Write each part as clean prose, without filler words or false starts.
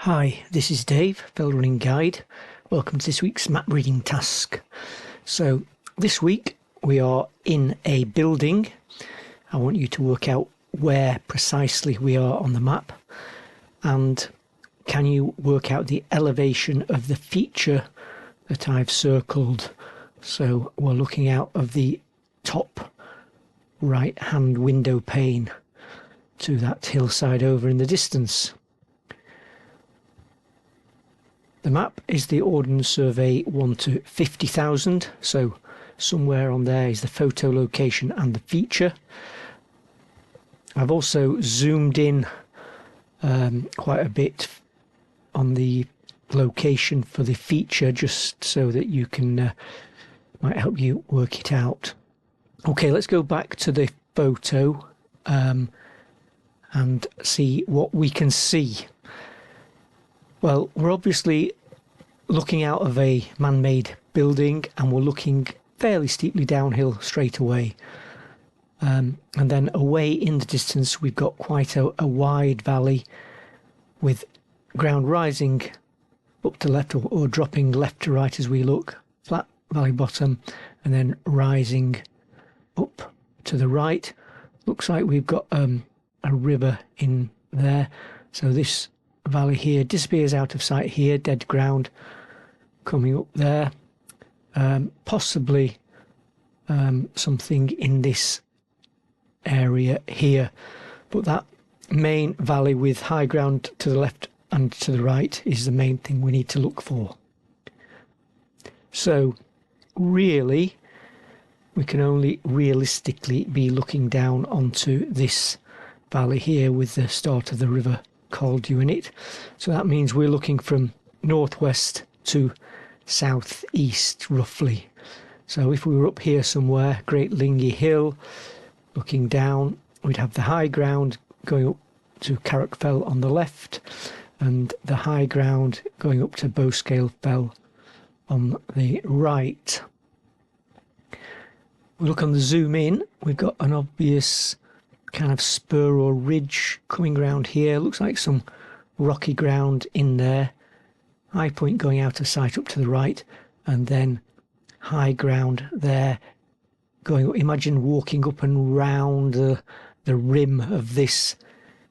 Hi, this is Dave, Fell Running Guide. Welcome to this week's map reading task. So this week we are in a building. I want you to work out where precisely we are on the map, and can you work out the elevation of the feature that I've circled. So we're looking out of the top right hand window pane to that hillside over in the distance. The map is the Ordnance Survey 1 to 50,000, so somewhere on there is the photo location and the feature. I've also zoomed in quite a bit on the location for the feature, just so that you can might help you work it out. Okay, let's go back to the photo and see what we can see. Well, we're obviously looking out of a man-made building, and we're looking fairly steeply downhill straight away. And then away in the distance, we've got quite a wide valley with ground rising up to left or dropping left to right as we look. Flat valley bottom, and then rising up to the right. Looks like we've got a river in there. So this valley here disappears out of sight here, dead ground coming up there. Possibly something in this area here, but that main valley with high ground to the left and to the right is the main thing we need to look for. So really we can only realistically be looking down onto this valley here with the start of the river Cumbria in it. So that means we're looking from northwest to southeast roughly. So if we were up here somewhere, Great Lingy Hill, looking down, we'd have the high ground going up to Carrick Fell on the left, and the high ground going up to Bowscale Fell on the right. We look on the zoom in, we've got an obvious kind of spur or ridge coming round here. Looks like some rocky ground in there. High point going out of sight up to the right, and then high ground there going up. Imagine walking up and round the rim of this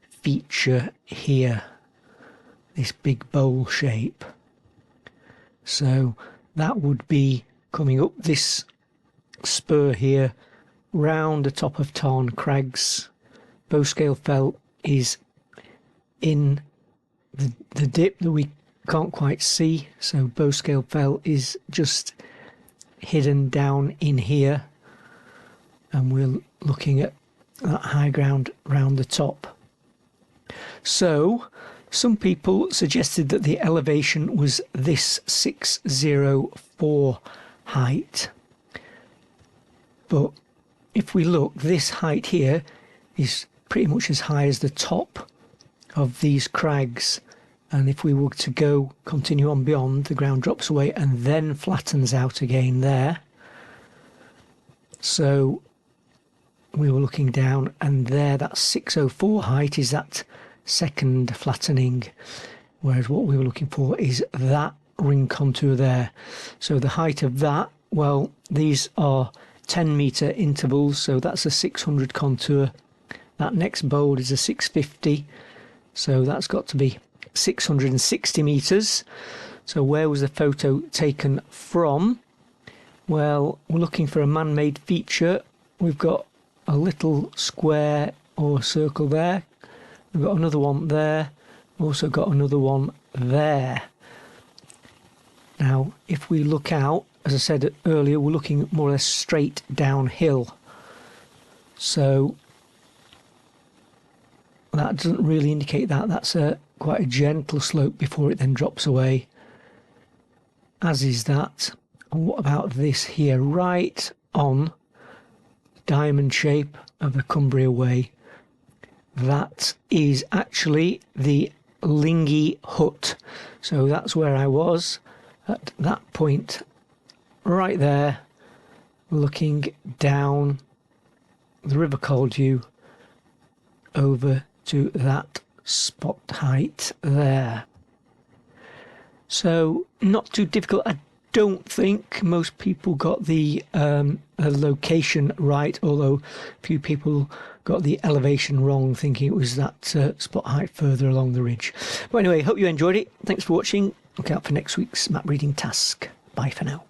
feature here, this big bowl shape. So that would be coming up this spur here round the top of Tarn Crags. Bowscale Fell is in the dip that we can't quite see, so Bowscale Fell is just hidden down in here, and we're looking at that high ground round the top. So some people suggested that the elevation was this 604 height, but if we look, this height here is pretty much as high as the top of these crags, and if we were to continue on beyond, the ground drops away and then flattens out again there. So we were looking down, and there, that 604 height is that second flattening, whereas what we were looking for is that ring contour there. So the height of that, well, these are 10-metre intervals, so that's a 600 contour. That next bold is a 650, so that's got to be 660 metres. So where was the photo taken from? Well, we're looking for a man-made feature. We've got a little square or circle there. We've got another one there. We've also got another one there. Now, if we look out, as I said earlier, we're looking more or less straight downhill. So that doesn't really indicate that. That's quite a gentle slope before it then drops away, as is that. And what about this here? Right on diamond shape of the Cumbria Way. That is actually the Lingy Hut. So that's where I was at that point right there, looking down the River Cumbria over to that spot height there. So not too difficult. I don't think most people got the location right, although a few people got the elevation wrong, thinking it was that spot height further along the ridge. But anyway, hope you enjoyed it. Thanks for watching. Look out for next week's map reading task. Bye for now.